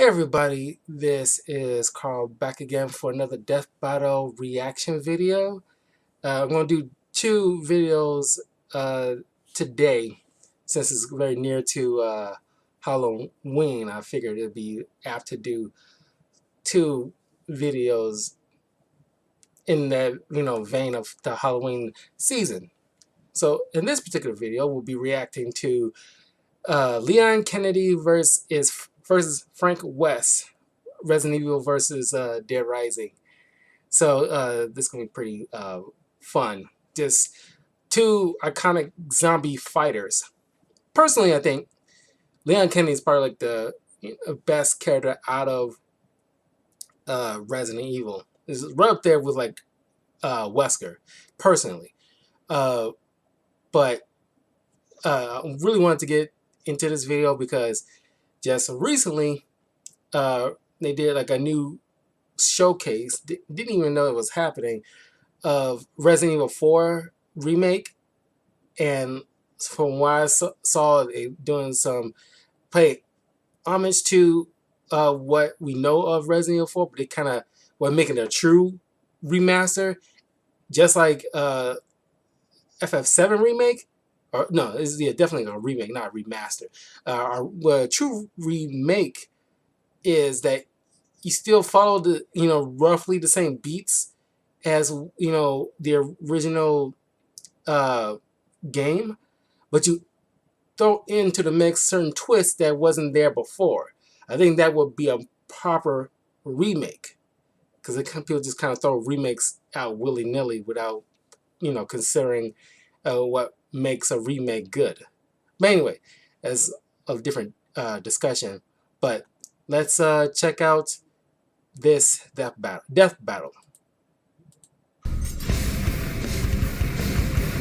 Hey everybody, this is Carl back again for another Death Battle reaction video. I'm going to do two videos uh, today since it's very near to Halloween. I figured it'd be apt to do two videos in that vein of the Halloween season. So in this particular video, we'll be reacting to Leon Kennedy versus Frank West. Resident Evil versus Dead Rising. So this is going to be pretty fun. Just two iconic zombie fighters. Personally, I think Leon Kennedy is probably like the best character out of Resident Evil. This is right up there with like Wesker, personally. But I really wanted to get into this video because just recently they did like a new showcase, didn't even know it was happening, of Resident Evil 4 remake, and from what I saw, they doing some play homage to what we know of Resident Evil 4, but they kind of were making a true remaster, just like FF7 remake. Or no, it's definitely a remake, not a remaster. A true remake is that you still follow the roughly the same beats as the original game, but you throw into the mix certain twists that wasn't there before. I think that would be a proper remake, because people just kind of throw remakes out willy-nilly without considering what makes a remake good. But anyway, that's a different discussion. But let's check out this death battle.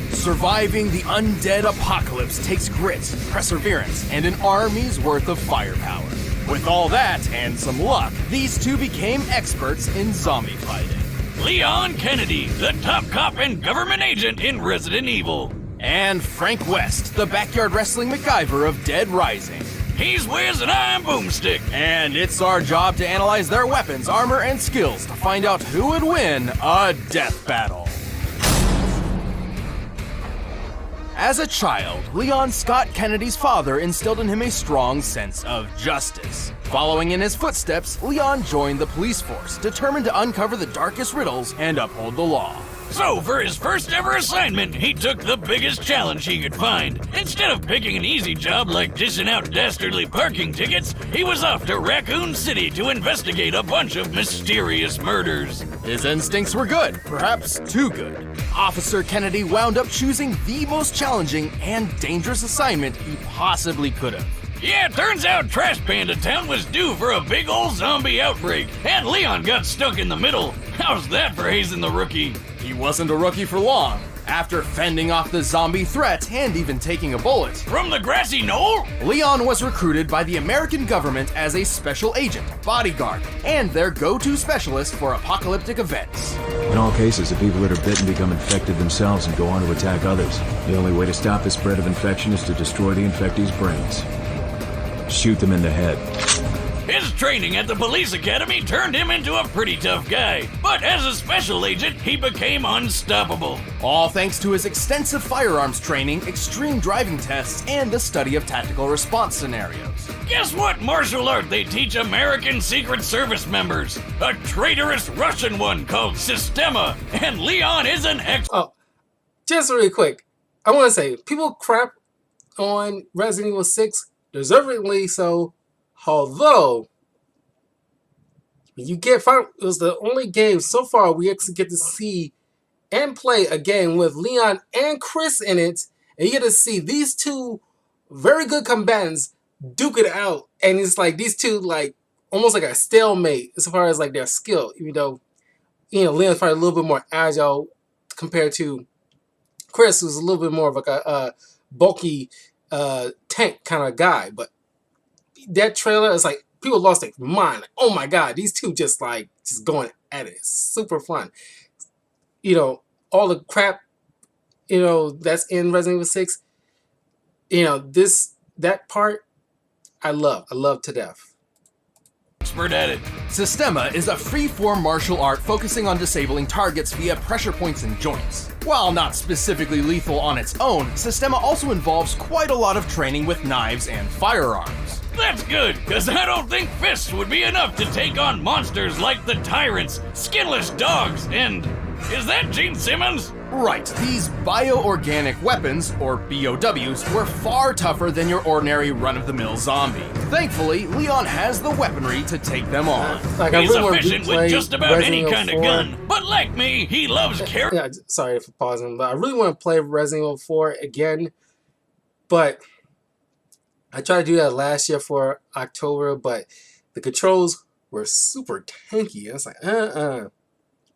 Surviving the undead apocalypse takes grit, perseverance, and an army's worth of firepower. With all that and some luck, these two became experts in zombie fighting. Leon Kennedy, the top cop and government agent in Resident Evil. And Frank West, the backyard wrestling MacGyver of Dead Rising. He's Wiz and I'm Boomstick. And it's our job to analyze their weapons, armor, and skills to find out who would win a death battle. As a child, Leon Scott Kennedy's father instilled in him a strong sense of justice. Following in his footsteps, Leon joined the police force, determined to uncover the darkest riddles and uphold the law. So, for his first ever assignment, he took the biggest challenge he could find. Instead of picking an easy job like dishing out dastardly parking tickets, he was off to Raccoon City to investigate a bunch of mysterious murders. His instincts were good, perhaps too good. Officer Kennedy wound up choosing the most challenging and dangerous assignment he possibly could have. Yeah, it turns out Trash Panda Town was due for a big old zombie outbreak, and Leon got stuck in the middle. How's that for hazing the rookie? He wasn't a rookie for long. After fending off the zombie threat and even taking a bullet from the grassy knoll, Leon was recruited by the American government as a special agent, bodyguard, and their go-to specialist for apocalyptic events. In all cases, the people that are bitten become infected themselves and go on to attack others. The only way to stop the spread of infection is to destroy the infectee's brains. Shoot them in the head. His training at the police academy turned him into a pretty tough guy, but as a special agent, he became unstoppable. All thanks to his extensive firearms training, extreme driving tests, and the study of tactical response scenarios. Guess what martial art they teach American Secret Service members? A traitorous Russian one called Sistema, and Leon is an Oh, just really quick, I want to say, people crap on Resident Evil 6, deservedly so. Although, it was the only game so far we actually get to see and play a game with Leon and Chris in it, and you get to see these two very good combatants duke it out, and it's like these two like almost like a stalemate as far as like their skill, even though Leon's probably a little bit more agile compared to Chris, who's a little bit more of like a bulky tank kind of guy, but that trailer is like people lost their mind. Like, oh my god, these two just going at it. It's super fun. All the crap that's in Resident Evil 6. That part I love to death. expert at it. Systema is a free-form martial art focusing on disabling targets via pressure points and joints. While not specifically lethal on its own, Systema also involves quite a lot of training with knives and firearms. That's good, because I don't think fists would be enough to take on monsters like the tyrants, skinless dogs, and... is that Gene Simmons? Right, these bioorganic weapons, or BOWs, were far tougher than your ordinary run-of-the-mill zombie. Thankfully, Leon has the weaponry to take them on. Like, I He's really want to efficient with replay just about Resident any Evil kind of 4. gun, but like me, he loves Yeah, sorry for pausing, but I really want to play Resident Evil 4 again. But I tried to do that last year for October, but the controls were super tanky. I was like,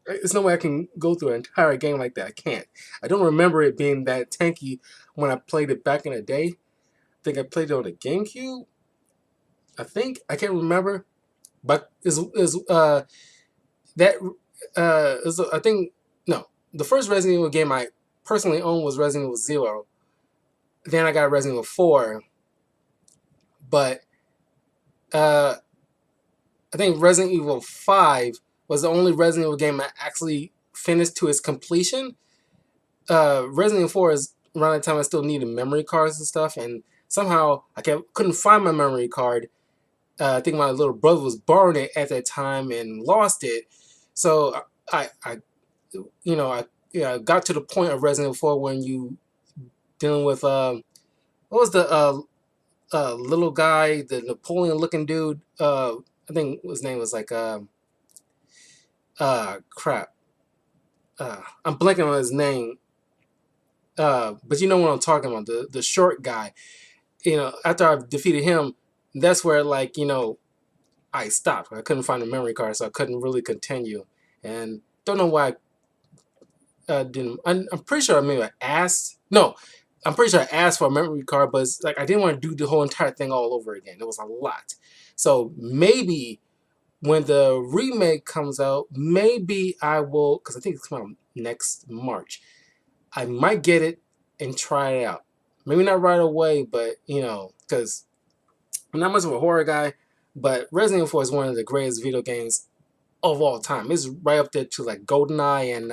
there's no way I can go through an entire game like that. I can't. I don't remember it being that tanky when I played it back in the day. I think I played it on the GameCube. I can't remember. But the first Resident Evil game I personally owned was Resident Evil 0. Then I got Resident Evil 4. But I think Resident Evil 5 was the only Resident Evil game I actually finished to its completion. Resident Evil 4 is around the time I still needed memory cards and stuff, and somehow I couldn't find my memory card. I think my little brother was borrowing it at that time and lost it. So I got to the point of Resident Evil 4 when you dealing with what was the little guy, the Napoleon-looking dude. I think his name was like crap. I'm blanking on his name. But you know what I'm talking about, the short guy. After I defeated him, that's where I stopped. I couldn't find a memory card, so I couldn't really continue. And don't know why I didn't. I'm pretty sure I asked. No, I'm pretty sure I asked for a memory card, but it's like I didn't want to do the whole entire thing all over again. It was a lot. So maybe when the remake comes out, maybe I will, because I think it's coming out next March. I might get it and try it out. Maybe not right away, but because I'm not much of a horror guy, but Resident Evil 4 is one of the greatest video games of all time. It's right up there to like GoldenEye and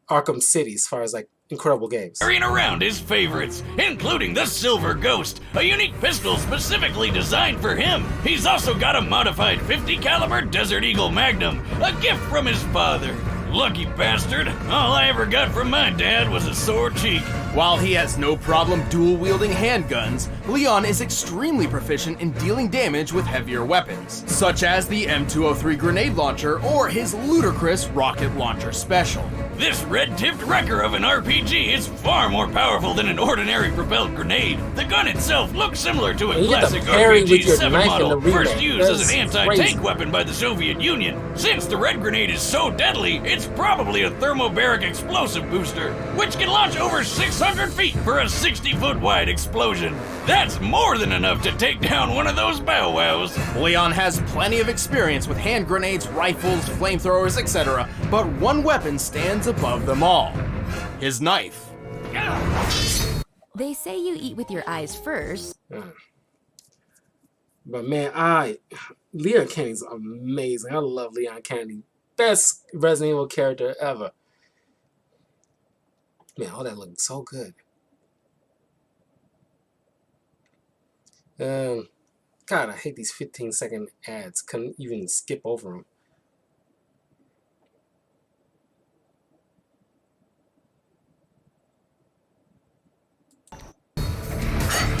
Arkham City as far as like incredible games. Carrying around his favorites, including the Silver Ghost, a unique pistol specifically designed for him. He's also got a modified 50 caliber Desert Eagle Magnum, a gift from his father. Lucky bastard. All I ever got from my dad was a sore cheek. While he has no problem dual-wielding handguns, Leon is extremely proficient in dealing damage with heavier weapons, such as the M203 grenade launcher or his ludicrous rocket launcher special. This red-tipped wrecker of an RPG is far more powerful than an ordinary propelled grenade. The gun itself looks similar to a classic RPG-7 model, first used as an anti-tank weapon by the Soviet Union. Since the red grenade is so deadly, it's probably a thermobaric explosive booster, which can launch over 600 feet for a 60-foot wide explosion. That's more than enough to take down one of those bow wows. Leon has plenty of experience with hand grenades, rifles, flamethrowers, etc., but one weapon stands above them all: his knife. They say you eat with your eyes first. But man, Leon Kennedy's amazing. I love Leon Kennedy. Best Resident Evil character ever. Man, all that looks so good. God, I hate these 15-second ads. Couldn't even skip over them.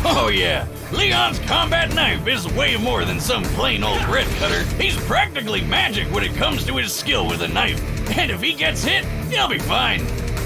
Oh yeah, Leon's combat knife is way more than some plain old bread cutter. He's practically magic when it comes to his skill with a knife. And if he gets hit, he'll be fine.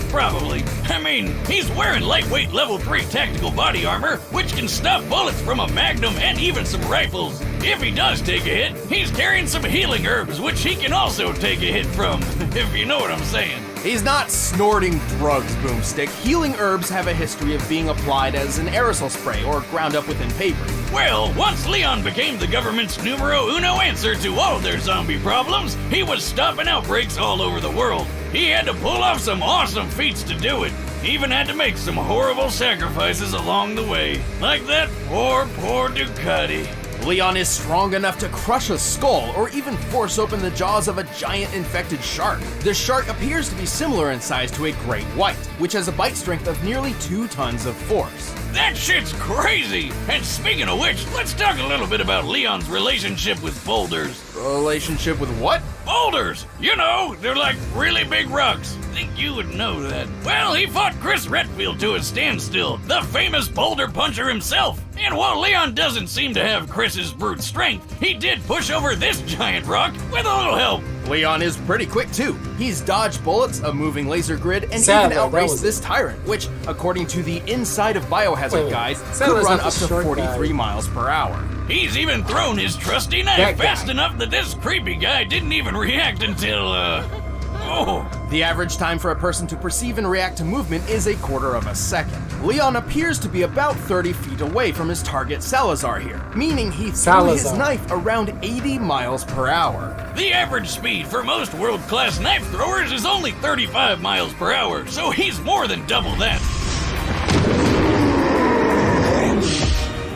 Probably. I mean, he's wearing lightweight level 3 tactical body armor, which can stop bullets from a magnum and even some rifles. If he does take a hit, he's carrying some healing herbs, which he can also take a hit from, if you know what I'm saying. He's not snorting drugs, Boomstick. Healing herbs have a history of being applied as an aerosol spray or ground up within paper. Well, once Leon became the government's numero uno answer to all their zombie problems, he was stopping outbreaks all over the world. He had to pull off some awesome feats to do it. He even had to make some horrible sacrifices along the way. Like that poor Ducati. Leon is strong enough to crush a skull or even force open the jaws of a giant infected shark. The shark appears to be similar in size to a great white, which has a bite strength of nearly 2 tons of force. That shit's crazy! And speaking of which, let's talk a little bit about Leon's relationship with boulders. Relationship with what? Boulders! You know, they're like really big rocks. Think you would know that. Well, he fought Chris Redfield to a standstill, the famous boulder puncher himself. And while Leon doesn't seem to have Chris's brute strength, he did push over this giant rock with a little help. Leon is pretty quick too. He's dodged bullets, a moving laser grid, and Sadly, even that outraced was- this tyrant, which, according to the Inside of Biohazard Wait, guide, Sadler's could run not the up to short 43 guy. miles per hour. He's even thrown his trusty knife That guy. fast enough that this creepy guy didn't even react until, oh. The average time for a person to perceive and react to movement is a quarter of a second. Leon appears to be about 30 feet away from his target Salazar here, meaning he threw his Salazar. knife around 80 miles per hour. The average speed for most world-class knife throwers is only 35 miles per hour, so he's more than double that.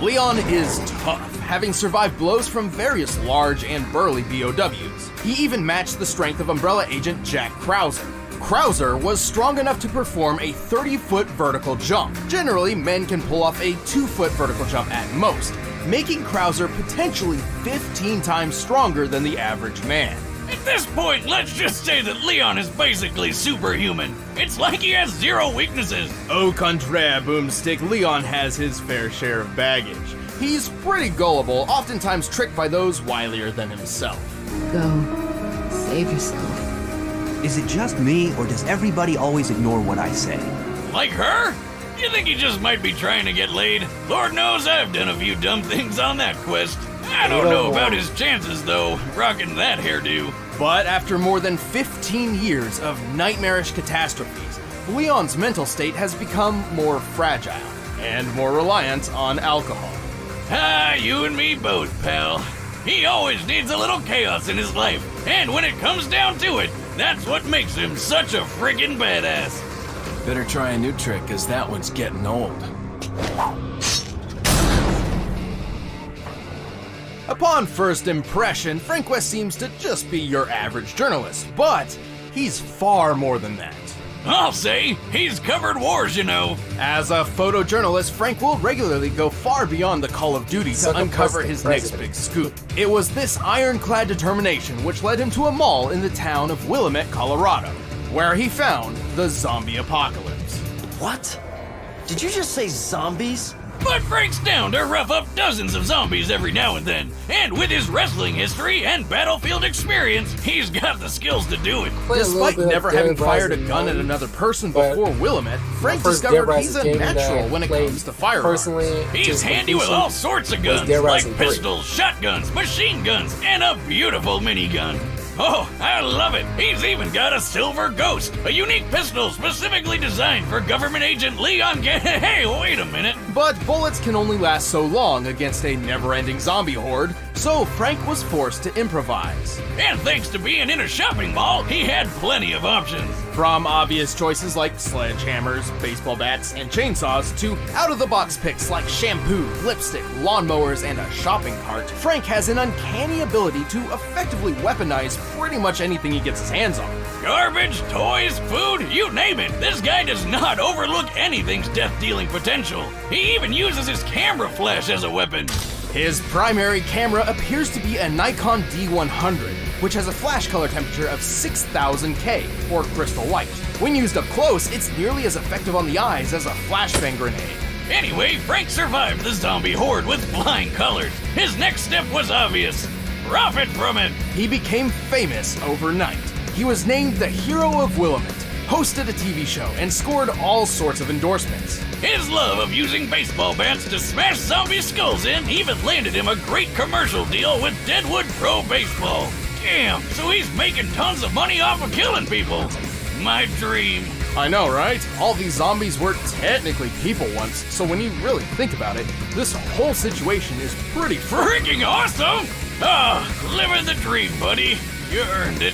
Leon is tough, having survived blows from various large and burly BOWs. He even matched the strength of Umbrella agent Jack Krauser. Krauser was strong enough to perform a 30-foot vertical jump. Generally, men can pull off a 2-foot vertical jump at most, making Krauser potentially 15 times stronger than the average man. At this point, let's just say that Leon is basically superhuman. It's like he has 0 weaknesses. Au contraire, Boomstick, Leon has his fair share of baggage. He's pretty gullible, oftentimes tricked by those wilier than himself. Go. Save yourself. Is it just me, or does everybody always ignore what I say? Like her? You think he just might be trying to get laid? Lord knows I've done a few dumb things on that quest. I don't know about his chances, though, rocking that hairdo. But after more than 15 years of nightmarish catastrophes, Leon's mental state has become more fragile and more reliant on alcohol. Ah, you and me both, pal. He always needs a little chaos in his life, and when it comes down to it, that's what makes him such a friggin' badass. Better try a new trick, cause that one's getting old. Upon first impression, Frank West seems to just be your average journalist, but he's far more than that. I'll say, he's covered wars, you know. As a photojournalist, Frank will regularly go far beyond the call of duty to Sucker uncover puss his the next president. big scoop. It was this ironclad determination which led him to a mall in the town of Willamette, Colorado, where he found the zombie apocalypse. What? Did you just say zombies? But Frank's down to rough up dozens of zombies every now and then. And with his wrestling history and battlefield experience, he's got the skills to do it. Played a little Despite bit of never Dead having fired a Rising gun at 1, another person but before Willamette, Frank first discovered Dead he's a Rising game that natural I when it played comes to firearms. Personally, He's just handy with completion all sorts of was guns, Dead like Rising 3. pistols, shotguns, machine guns, and a beautiful minigun. Oh, I love it. He's even got a Silver Ghost, a unique pistol specifically designed for government agent Leon Hey, wait a minute. But bullets can only last so long against a never-ending zombie horde, so Frank was forced to improvise. And thanks to being in a shopping mall, he had plenty of options. From obvious choices like sledgehammers, baseball bats, and chainsaws to out-of-the-box picks like shampoo, lipstick, lawnmowers, and a shopping cart, Frank has an uncanny ability to effectively weaponize pretty much anything he gets his hands on. Garbage, toys, food, you name it. This guy does not overlook anything's death-dealing potential. He even uses his camera flash as a weapon. His primary camera appears to be a Nikon D100, which has a flash color temperature of 6000K, or crystal white. When used up close, it's nearly as effective on the eyes as a flashbang grenade. Anyway, Frank survived the zombie horde with flying colors. His next step was obvious. Profit from it. He became famous overnight. He was named the Hero of Willamette, hosted a TV show, and scored all sorts of endorsements. His love of using baseball bats to smash zombie skulls in even landed him a great commercial deal with Deadwood Pro Baseball. Damn, so he's making tons of money off of killing people. My dream. I know, right? All these zombies were technically people once, so when you really think about it, this whole situation is pretty Freaking awesome! Ah, living the dream, buddy. You earned it.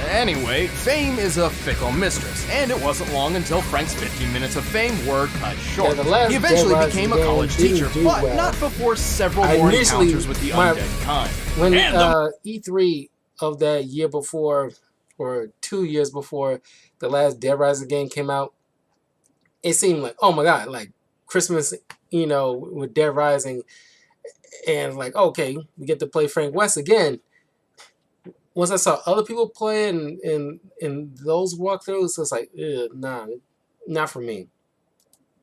Anyway, fame is a fickle mistress, and it wasn't long until Frank's 15 minutes of fame were cut short. Yeah, the last He eventually Dead Rising became a game college didn't teacher, do but well. not before several I more initially- encounters with the my- undead kind. When And the- E3 of that year before, or 2 years before the last Dead Rising game came out, it seemed like, oh my god, like Christmas, you know, with Dead Rising, and like, okay, we get to play Frank West again. Once I saw other people play in those walkthroughs, it's like, nah, not for me.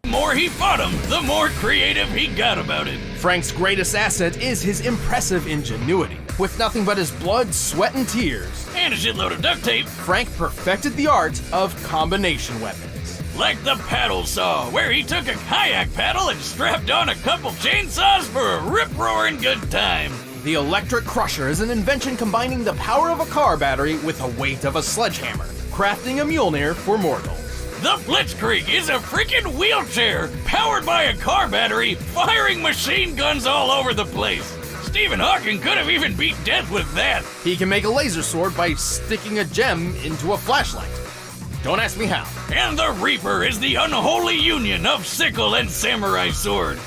The more he fought him, the more creative he got about it. Frank's greatest asset is his impressive ingenuity. With nothing but his blood, sweat, and tears, And a shitload of duct tape, Frank perfected the art of combination weapons. like the paddle saw, where he took a kayak paddle and strapped on a couple chainsaws for a rip-roaring good time. The Electric Crusher is an invention combining the power of a car battery with the weight of a sledgehammer, crafting a Mjolnir for mortals. The Blitzkrieg is a freaking wheelchair powered by a car battery, firing machine guns all over the place. Stephen Hawking could have even beat death with that. He can make a laser sword by sticking a gem into a flashlight. Don't ask me how. And the Reaper is the unholy union of sickle and samurai sword.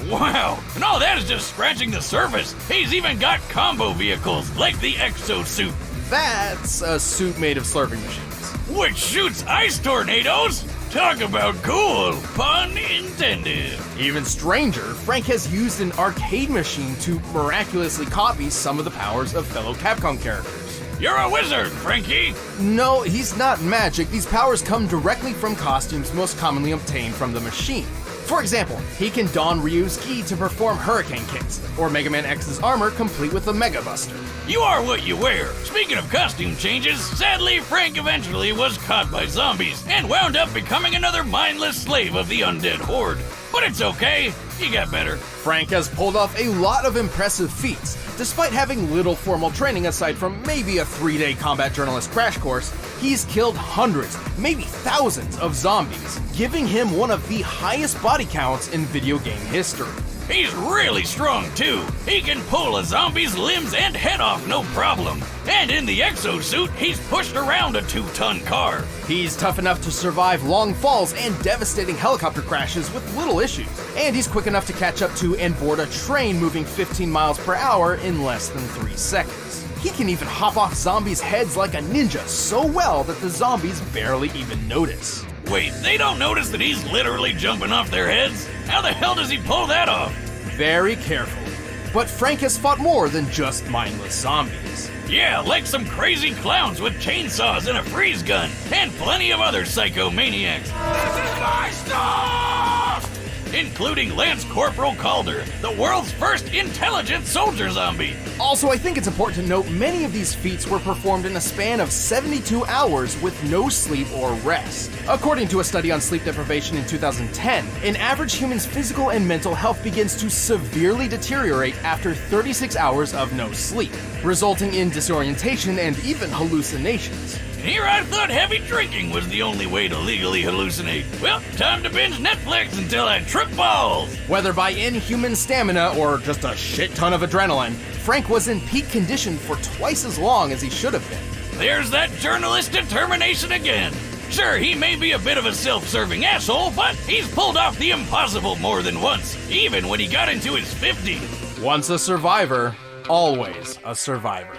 Wow, and all that is just scratching the surface. He's even got combo vehicles like the Exosuit, That's a suit made of slurping machines. which shoots ice tornadoes. Talk about cool, pun intended. Even stranger, Frank has used an arcade machine to miraculously copy some of the powers of fellow Capcom characters. You're a wizard, Frankie. No, he's not magic. These powers come directly from costumes most commonly obtained from the machine. For example, he can don Ryu's ki to perform hurricane kicks, or Mega Man X's armor complete with a Mega Buster. You are what you wear. Speaking of costume changes, sadly, Frank eventually was caught by zombies and wound up becoming another mindless slave of the undead horde. But it's okay, he got better. Frank has pulled off a lot of impressive feats. Despite having little formal training aside from maybe a 3-day combat journalist crash course, he's killed hundreds, maybe thousands of zombies, giving him one of the highest body counts in video game history. He's really strong too. He can pull a zombie's limbs and head off no problem. And in the exosuit, he's pushed around a 2-ton car. He's tough enough to survive long falls and devastating helicopter crashes with little issues. And he's quick enough to catch up to and board a train moving 15 miles per hour in less than 3 seconds. He can even hop off zombies' heads like a ninja so well that the zombies barely even notice. Wait, they don't notice that he's literally jumping off their heads? How the hell does he pull that off? Very carefully. But Frank has fought more than just mindless zombies. Yeah, like some crazy clowns with chainsaws and a freeze gun, and plenty of other psychomaniacs. This is my stuff! Including Lance Corporal Calder, the world's first intelligent soldier zombie. Also, I think it's important to note many of these feats were performed in a span of 72 hours with no sleep or rest. According to a study on sleep deprivation in 2010, an average human's physical and mental health begins to severely deteriorate after 36 hours of no sleep, resulting in disorientation and even hallucinations. And here I thought heavy drinking was the only way to legally hallucinate. Well, time to binge Netflix until I trip balls. Whether by inhuman stamina or just a shit ton of adrenaline, Frank was in peak condition for twice as long as he should have been. There's that journalist determination again. Sure, he may be a bit of a self-serving asshole, but he's pulled off the impossible more than once, even when he got into his 50s. Once a survivor, always a survivor.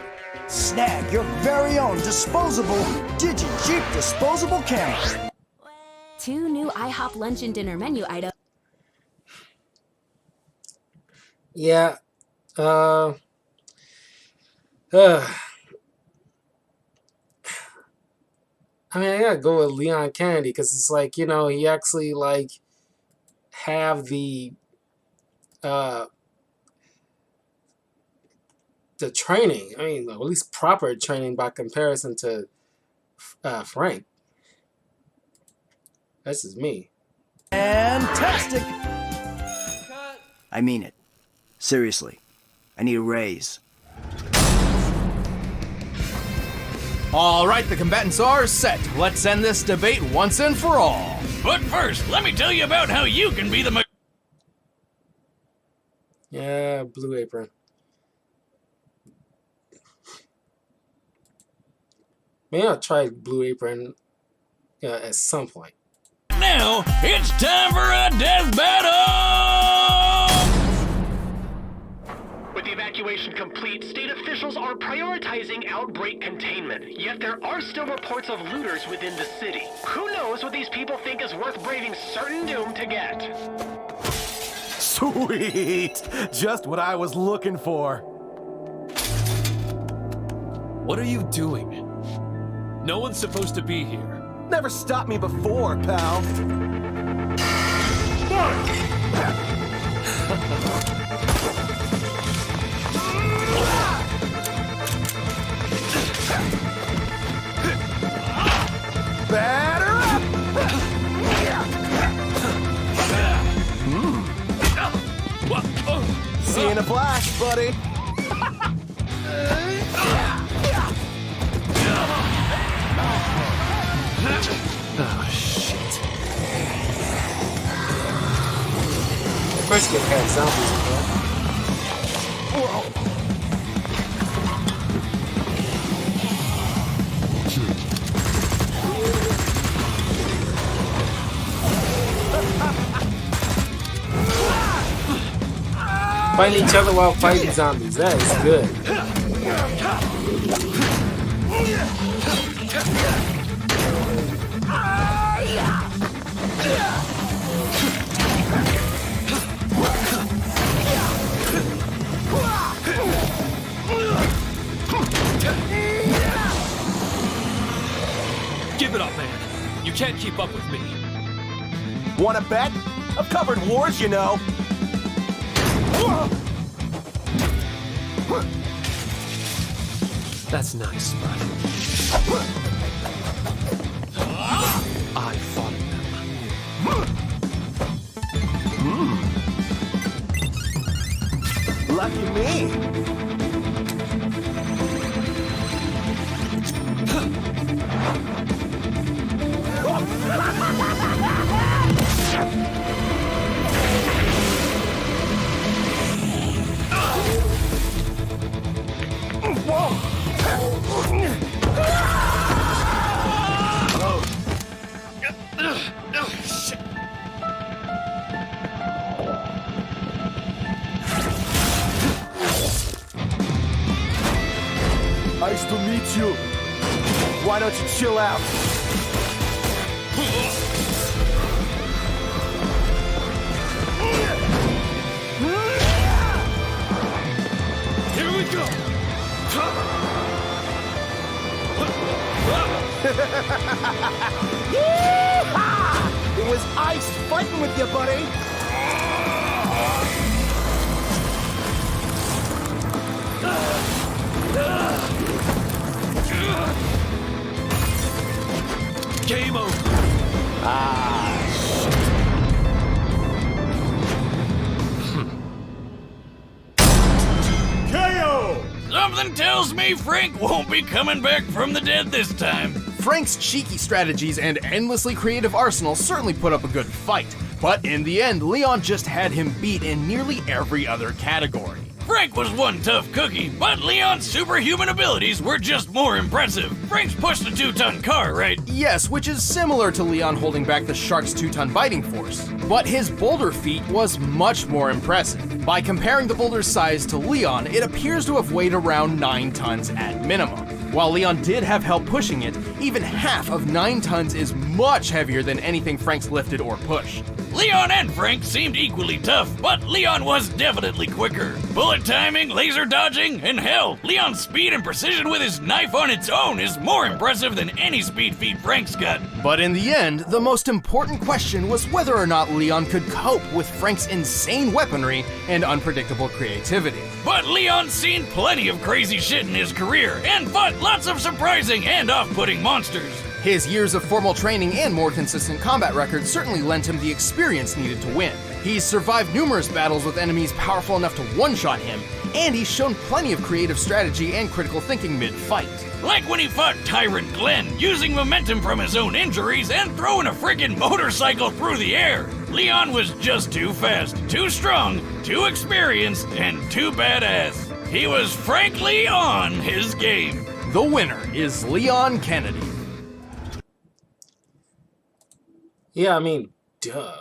Snag your very own disposable DigiJeep disposable camera. 2 new IHOP lunch and dinner menu items. Yeah. I mean, I gotta go with Leon Kennedy because it's like, you know, he actually like have the training. I mean, at least proper training by comparison to Frank. That's just me. Fantastic. I mean it. Seriously. I need a raise. All right, the combatants are set. Let's end this debate once and for all. But first, let me tell you about how you can be the Yeah, Blue Apron. Maybe I'll try Blue Apron at some point. Now, it's time for a death battle! With the evacuation complete, state officials are prioritizing outbreak containment. Yet there are still reports of looters within the city. Who knows what these people think is worth braving certain doom to get? Sweet! Just what I was looking for. What are you doing? No one's supposed to be here. Never stopped me before, pal. Batter up! See you in a flash, buddy. Oh, shit. Of course, you get zombies in there. Fighting each other while fighting zombies. That is good. Give it up, man. You can't keep up with me. Wanna bet? I've covered wars, you know. That's nice, but I fought them. Lucky me. Nice to meet you. Why don't you chill out? Here we go. Yeehaw! It was ice fighting with you, buddy. Game over. KO! Something tells me Frank won't be coming back from the dead this time. Frank's cheeky strategies and endlessly creative arsenal certainly put up a good fight, but in the end, Leon just had him beat in nearly every other category. Frank was one tough cookie, but Leon's superhuman abilities were just more impressive. Frank's pushed a 2-ton car, right? Yes, which is similar to Leon holding back the shark's 2-ton biting force. But his boulder feat was much more impressive. By comparing the boulder's size to Leon, it appears to have weighed around 9 tons at minimum. While Leon did have help pushing it, even half of 9 tons is much heavier than anything Frank's lifted or pushed. Leon and Frank seemed equally tough, but Leon was definitely quicker. Bullet timing, laser dodging, and hell, Leon's speed and precision with his knife on its own is more impressive than any speed feat Frank's got. But in the end, the most important question was whether or not Leon could cope with Frank's insane weaponry and unpredictable creativity. But Leon's seen plenty of crazy shit in his career and fought lots of surprising and off-putting monsters. His years of formal training and more consistent combat record certainly lent him the experience needed to win. He's survived numerous battles with enemies powerful enough to one-shot him, and he's shown plenty of creative strategy and critical thinking mid-fight. Like when he fought Tyrant Glenn, using momentum from his own injuries and throwing a friggin' motorcycle through the air. Leon was just too fast, too strong, too experienced, and too badass. He was frankly on his game. The winner is Leon Kennedy. Yeah, I mean, duh.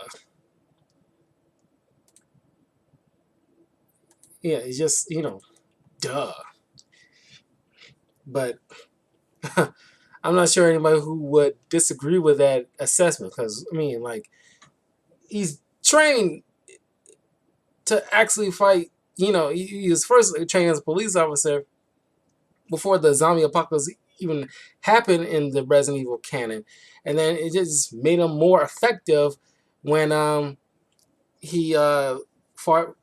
Yeah, it's just, duh. But I'm not sure anybody who would disagree with that assessment, because, I mean, like, he's trained to actually fight. He was first trained as a police officer before the zombie apocalypse even happened in the Resident Evil canon. And then it just made him more effective when he fought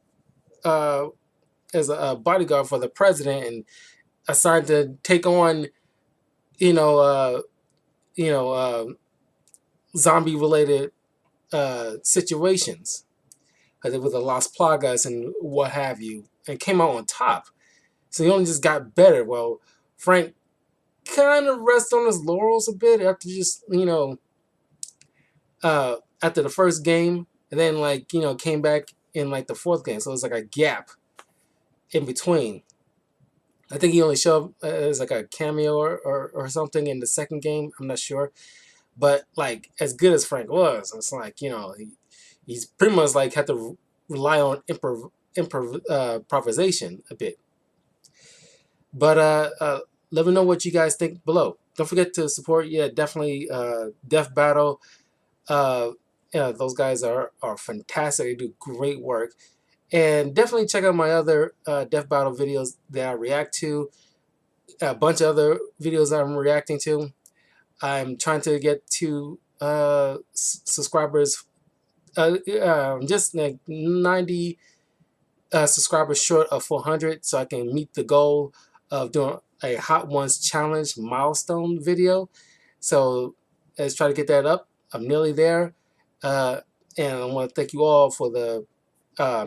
as a bodyguard for the president and assigned to take on, zombie-related situations, with the Las Plagas and what have you, and came out on top. So he only just got better. Well, Frank kind of rested on his laurels a bit after just, after the first game, and then came back in the fourth game. So it was like a gap in between. I think he only showed up as like a cameo or something in the second game. I'm not sure. But as good as Frank was, it's he's pretty much had to rely on improvisation a bit. But let me know what you guys think below. Don't forget to support, definitely Death Battle. Those guys are fantastic. They do great work. And definitely check out my other Death Battle videos that I react to. A bunch of other videos I'm reacting to. I'm trying to get to subscribers, just 90 subscribers short of 400, so I can meet the goal of doing a Hot Ones Challenge milestone video. So let's try to get that up. I'm nearly there. And I want to thank you all for the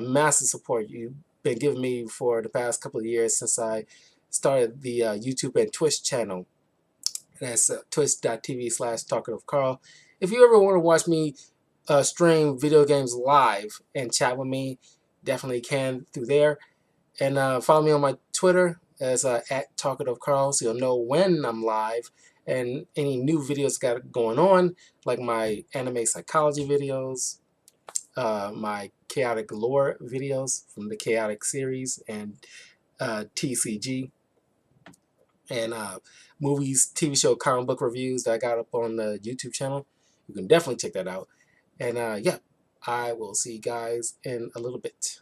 massive support you've been giving me for the past couple of years since I started the YouTube and Twitch channel. That's twitch.tv/talkative Carl. If you ever want to watch me stream video games live and chat with me, definitely can through there. And follow me on my Twitter as @talkativecarl, so you'll know when I'm live and any new videos got going on, like my anime psychology videos, my chaotic lore videos from the Chaotic series and TCG, and movies, TV show, comic book reviews that I got up on the YouTube channel. You can definitely check that out. And yeah, I will see you guys in a little bit.